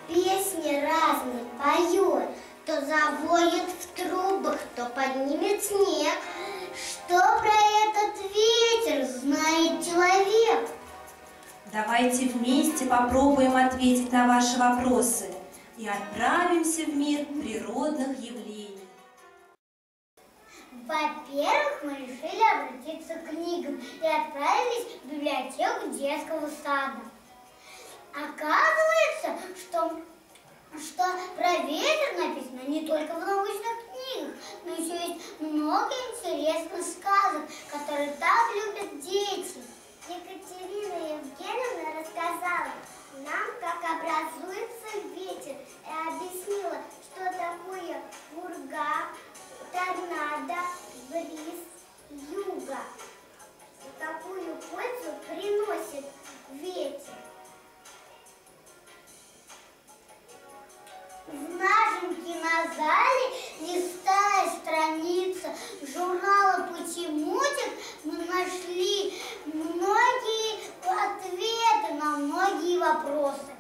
песни разные поет, то завоет в трубах, то поднимет снег. Что про этот ветер знает человек? Давайте вместе попробуем ответить на ваши вопросы и отправимся в мир природных явлений. Во-первых, мы решили обратиться к книгам и отправились в библиотеку детского сада. Оказывается, что про ветер написано не только в научных книгах, но еще есть много интересных сказок, которые так любят дети. Екатерина Евгеньевна рассказала нам, как образуется ветер, и объяснила, что такое пурга, торнадо, бриз, юга. Какую пользу приносит ветер? В нашем кинозале, листая страницы журнала «Путемутик», мы нашли многие ответы на многие вопросы.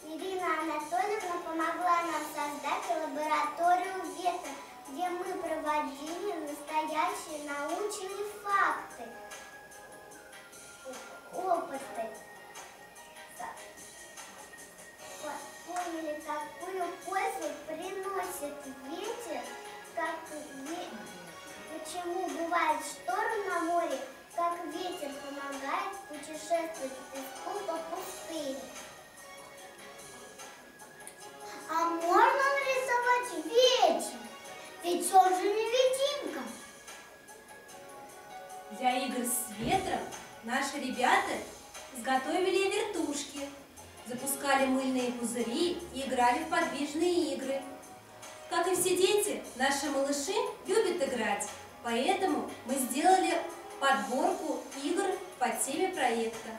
Ирина Анатольевна помогла нам создать лабораторию ветра, где мы проводили настоящие научные факты, опыты. Поняли, какую пользу приносит ветер, почему бывает шторм на море, как ветер помогает путешествовать песку по пустыне. А можно нарисовать ветер? Ведь он же невидимка. Для игр с ветром наши ребята изготовили вертушки, запускали мыльные пузыри и играли в подвижные игры. Как и все дети, наши малыши любят играть, поэтому мы сделали подборку игр по теме проекта.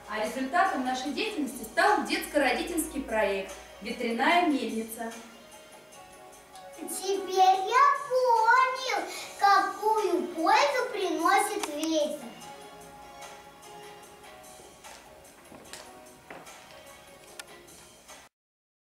А результатом нашей деятельности стал детско-родительский проект «Ветряная мельница». Теперь я понял, какую пользу